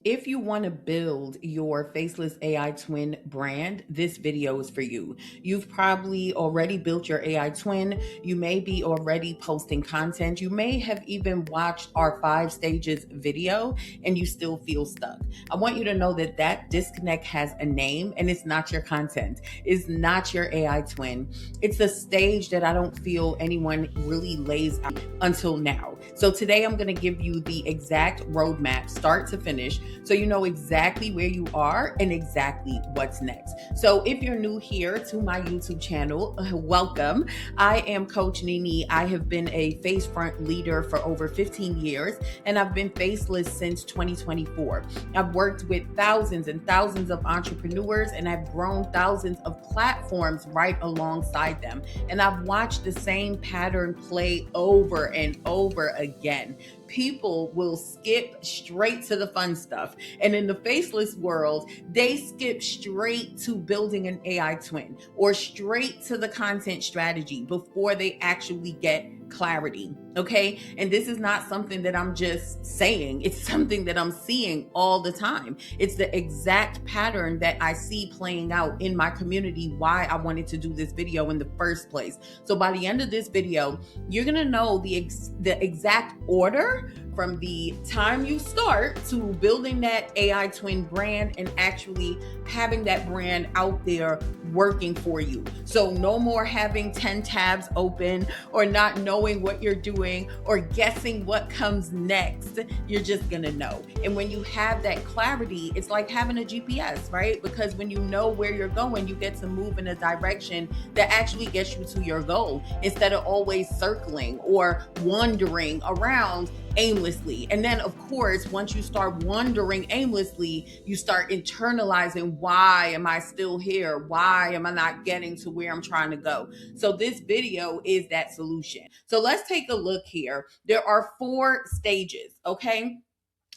If you want to build your faceless AI twin brand, this video is for you. You've probably already built your AI twin. You may be already posting content. You may have even watched our 5 stages video and you still feel stuck. I want you to know that that disconnect has a name and it's not your content. It's not your AI twin. It's a stage that I don't feel anyone really lays out until now. So today I'm going to give you the exact roadmap, start to finish, so you know exactly where you are and exactly what's next. So if you're new here to my YouTube channel, welcome. I am Coach NeNe. I have been a face front leader for over 15 years, and I've been faceless since 2024. I've worked with thousands and thousands of entrepreneurs, and I've grown thousands of platforms right alongside them. And I've watched the same pattern play over and over again. People will skip straight to the fun stuff. And in the faceless world, they skip straight to building an AI twin or straight to the content strategy before they actually get clarity. Okay. And this is not something that I'm just saying. It's something that I'm seeing all the time. It's the exact pattern that I see playing out in my community, why I wanted to do this video in the first place. So by the end of this video, you're going to know the exact order from the time you start to building that AI twin brand and actually having that brand out there working for you. So no more having 10 tabs open or not knowing what you're doing or guessing what comes next. You're just gonna know. And when you have that clarity, it's like having a GPS, right? Because when you know where you're going, you get to move in a direction that actually gets you to your goal instead of always circling or wandering around aimlessly. And then of course, once you start wandering aimlessly, you start internalizing, why am I still here? Why am I not getting to where I'm trying to go? So this video is that solution. So let's take a look here. There are 4 stages, okay?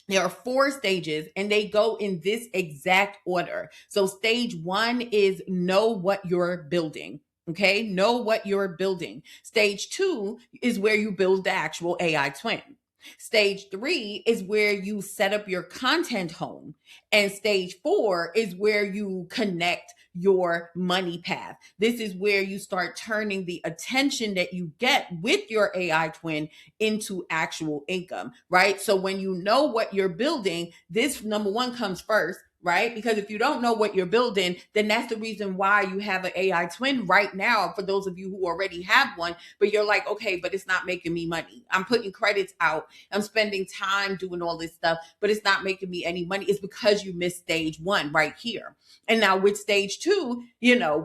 There are 4 stages and they go in this exact order. So stage 1 is know what you're building. Okay, know what you're building. Stage 2 is where you build the actual AI twin. Stage 3 is where you set up your content home. And stage 4 is where you connect your money path. This is where you start turning the attention that you get with your AI twin into actual income, right? So when you know what you're building, this number 1 comes first, right? Because if you don't know what you're building, then that's the reason why you have an AI twin right now, for those of you who already have one, but you're like, okay, but it's not making me money. I'm putting credits out. I'm spending time doing all this stuff, but it's not making me any money. It's because you missed stage 1 right here. And now with stage 2,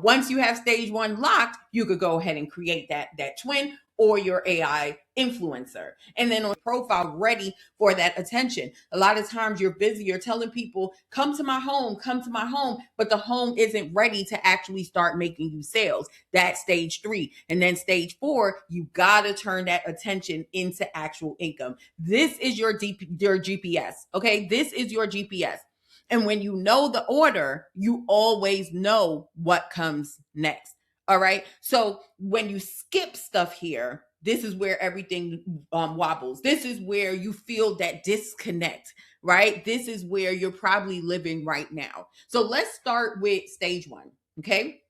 once you have stage 1 locked, you could go ahead and create that twin or your AI influencer. And then on profile ready for that attention. A lot of times you're busy, you're telling people, come to my home, but the home isn't ready to actually start making you sales. That's stage 3. And then stage 4, you gotta turn that attention into actual income. This is your GPS, okay? This is your GPS. And when you know the order, you always know what comes next. All right. So when you skip stuff here, this is where everything wobbles. This is where you feel that disconnect, right? This is where you're probably living right now. So let's start with stage 1, okay?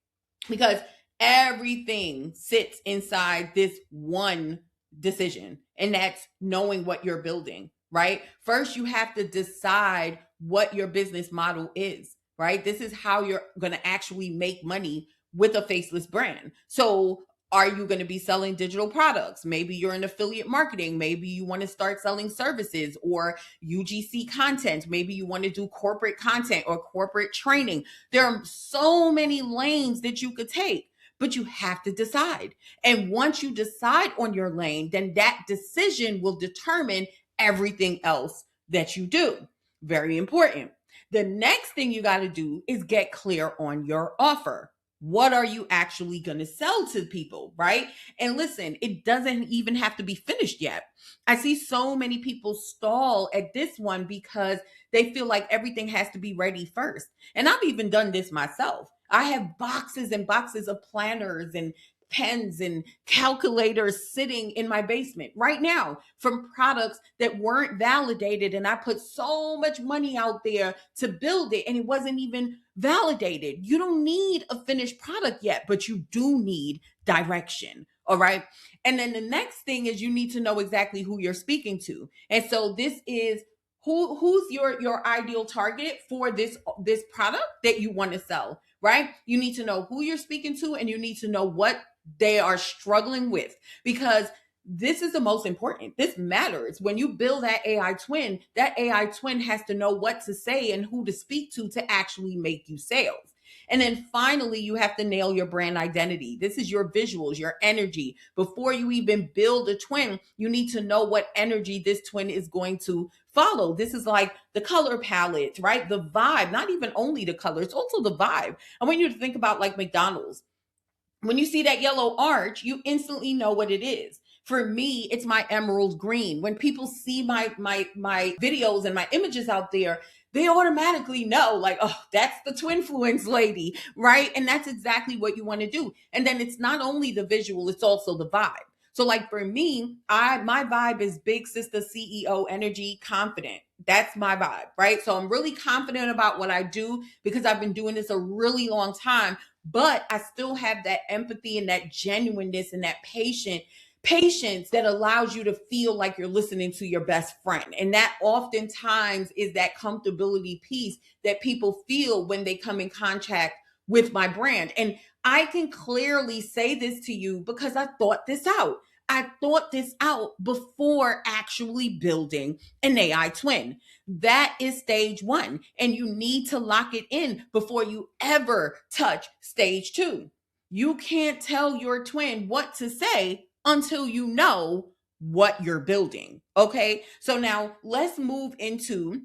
Because everything sits inside this one decision, and that's knowing what you're building, right? First, you have to decide what your business model is, right? This is how you're going to actually make money with a faceless brand. So are you going to be selling digital products? Maybe you're in affiliate marketing. Maybe you want to start selling services or UGC content. Maybe you want to do corporate content or corporate training. There are so many lanes that you could take, but you have to decide. And once you decide on your lane, then that decision will determine everything else that you do. Very important. The next thing you got to do is get clear on your offer. What are you actually going to sell to people, right? And listen, it doesn't even have to be finished yet. I see so many people stall at this one because they feel like everything has to be ready first. And I've even done this myself. I have boxes and boxes of planners and pens and calculators sitting in my basement right now from products that weren't validated. And I put so much money out there to build it and it wasn't even validated. You don't need a finished product yet, but you do need direction. All right. And then the next thing is you need to know exactly who you're speaking to. And so this is who's your ideal target for this product that you want to sell, right? You need to know who you're speaking to and you need to know what they are struggling with, because this is the most important. This matters. When you build that AI twin has to know what to say and who to speak to actually make you sales. And then finally, you have to nail your brand identity. This is your visuals, your energy. Before you even build a twin, you need to know what energy this twin is going to follow. This is like the color palette, right? The vibe, not even only the color, it's also the vibe. I want you to think about like McDonald's. When you see that yellow arch, you instantly know what it is. For me, it's my emerald green. When people see my videos and my images out there, they automatically know, like, oh, that's the Twinfluence lady, right? And that's exactly what you want to do. And then it's not only the visual, it's also the vibe. So like for me, my vibe is big sister CEO energy, confident. That's my vibe, right? So I'm really confident about what I do because I've been doing this a really long time, but I still have that empathy and that genuineness and that patience that allows you to feel like you're listening to your best friend. And that oftentimes is that comfortability piece that people feel when they come in contact with my brand. And I can clearly say this to you because I thought this out. I thought this out before actually building an AI twin. That is stage one. And you need to lock it in before you ever touch stage two. You can't tell your twin what to say until you know what you're building. Okay. So now let's move into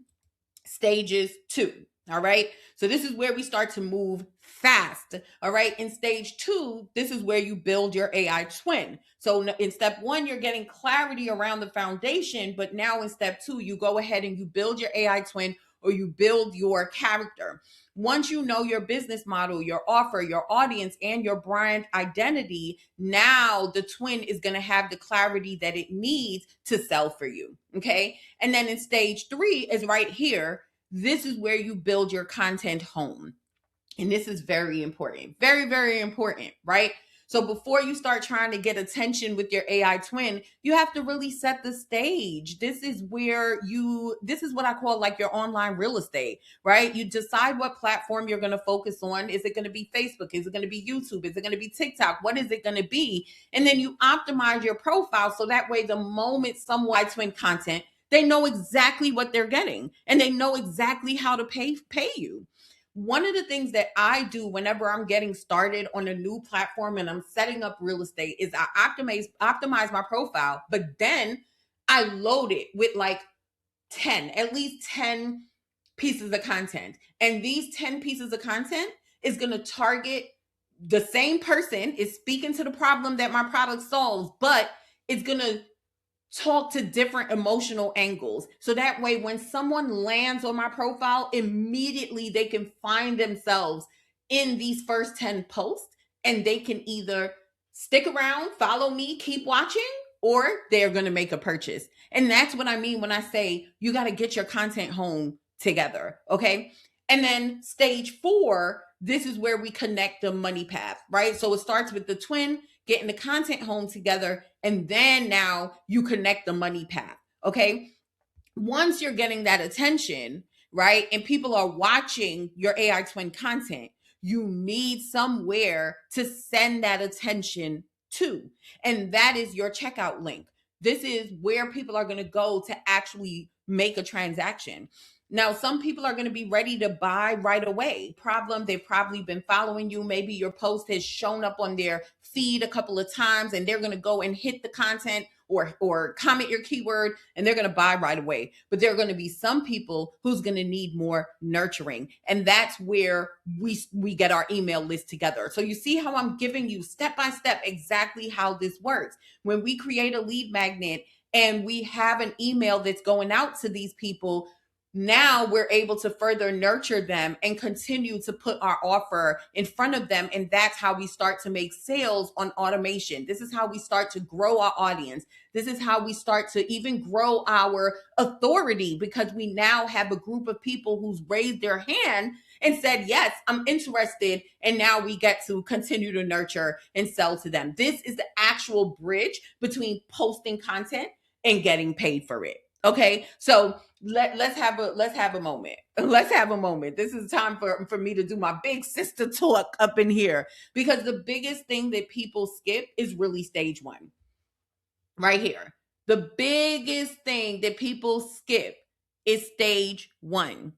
stages two. All right. So this is where we start to move fast. All right. In stage two, this is where you build your AI twin. So in step one, you're getting clarity around the foundation. But now in step two, you go ahead and you build your AI twin or you build your character. Once you know your business model, your offer, your audience, and your brand identity, now the twin is going to have the clarity that it needs to sell for you. Okay. And then in stage three is right here. This is where you build your content home. And this is very important, very, very important, right? So before you start trying to get attention with your AI twin, you have to really set the stage. This is what I call like your online real estate, right? You decide what platform you're going to focus on. Is it going to be Facebook? Is it going to be YouTube? Is it going to be TikTok? What is it going to be? And then you optimize your profile so that way the moment someone twin content, they know exactly what they're getting and they know exactly how to pay you. One of the things that I do whenever I'm getting started on a new platform and I'm setting up real estate is I optimize my profile, but then I load it with like at least 10 pieces of content. And these 10 pieces of content is going to target the same person, is speaking to the problem that my product solves, but it's going to talk to different emotional angles. So that way, when someone lands on my profile, immediately they can find themselves in these first 10 posts and they can either stick around, follow me, keep watching, or they're going to make a purchase. And that's what I mean when I say you got to get your content home together. Okay. And then stage 4, this is where we connect the money path, right? So it starts with the twin, getting the content home together, and then now you connect the money path. Okay. Once you're getting that attention, right, and people are watching your AI twin content, you need somewhere to send that attention to. And that is your checkout link. This is where people are going to go to actually make a transaction. Now, some people are going to be ready to buy right away. Problem, they've probably been following you. Maybe your post has shown up on their feed a couple of times and they're going to go and hit the content or comment your keyword and they're going to buy right away. But there are going to be some people who's going to need more nurturing. And that's where we get our email list together. So you see how I'm giving you step by step exactly how this works. When we create a lead magnet and we have an email that's going out to these people, Now we're able to further nurture them and continue to put our offer in front of them. And that's how we start to make sales on automation. This is how we start to grow our audience. This is how we start to even grow our authority, because we now have a group of people who's raised their hand and said, yes, I'm interested. And now we get to continue to nurture and sell to them. This is the actual bridge between posting content and getting paid for it. Okay, so let's have a moment. Let's have a moment. This is time for me to do my big sister talk up in here, because the biggest thing that people skip is really stage one. Right here. The biggest thing that people skip is stage one.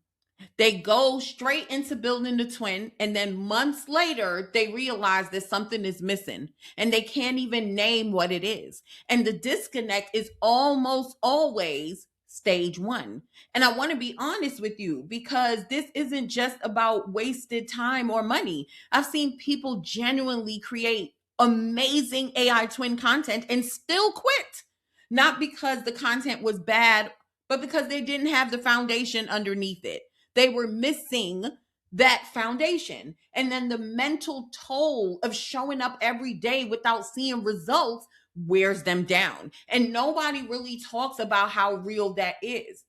They go straight into building the twin, and then months later, they realize that something is missing and they can't even name what it is. And the disconnect is almost always stage one. And I want to be honest with you, because this isn't just about wasted time or money. I've seen people genuinely create amazing AI twin content and still quit. Not because the content was bad, but because they didn't have the foundation underneath it. They were missing that foundation. And then the mental toll of showing up every day without seeing results wears them down. And nobody really talks about how real that is.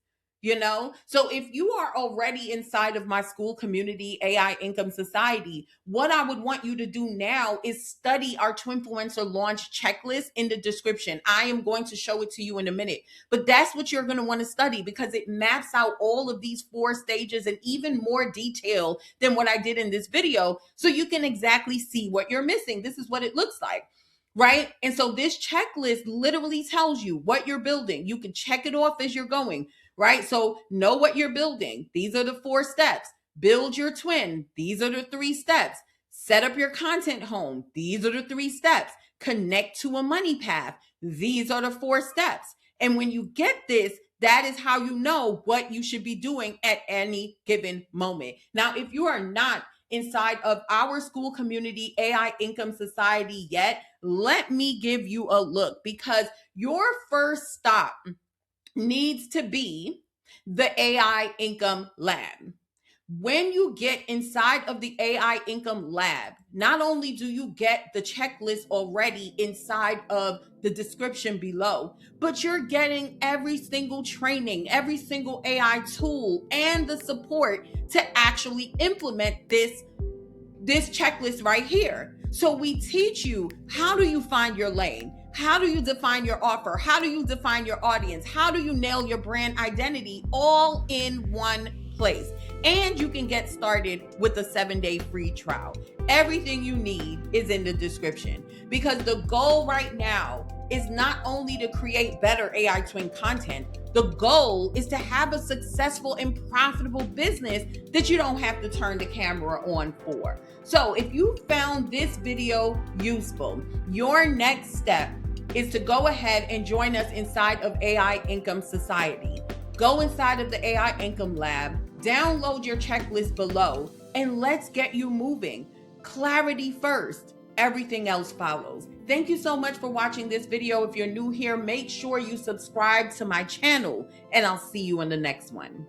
So if you are already inside of my school community, AI Income Society, what I would want you to do now is study our Twinfluencer launch checklist in the description. I am going to show it to you in a minute, but that's what you're going to want to study, because it maps out all of these 4 stages in even more detail than what I did in this video, so you can exactly see what you're missing. This is what it looks like. Right? And so this checklist literally tells you what you're building. You can check it off as you're going. Right? So know what you're building. These are the 4 steps. Build your twin. These are the 3 steps. Set up your content home. These are the 3 steps. Connect to a money path. These are the 4 steps. And when you get this, that is how you know what you should be doing at any given moment. Now, if you are not inside of our school community, AI Income Society yet, let me give you a look, because your first stop needs to be the AI Income Lab. When you get inside of the AI Income Lab, not only do you get the checklist already inside of the description below, but you're getting every single training, every single AI tool, and the support to actually implement this checklist right here. So we teach you, how do you find your lane? How do you define your offer? How do you define your audience? How do you nail your brand identity, all in one place? And you can get started with a 7-day free trial. Everything you need is in the description, because the goal right now is not only to create better AI twin content. The goal is to have a successful and profitable business that you don't have to turn the camera on for. So if you found this video useful, your next step is to go ahead and join us inside of AI Income Society. Go inside of the AI Income Lab, download your checklist below, and let's get you moving. Clarity first, everything else follows. Thank you so much for watching this video. If you're new here, make sure you subscribe to my channel, and I'll see you in the next one.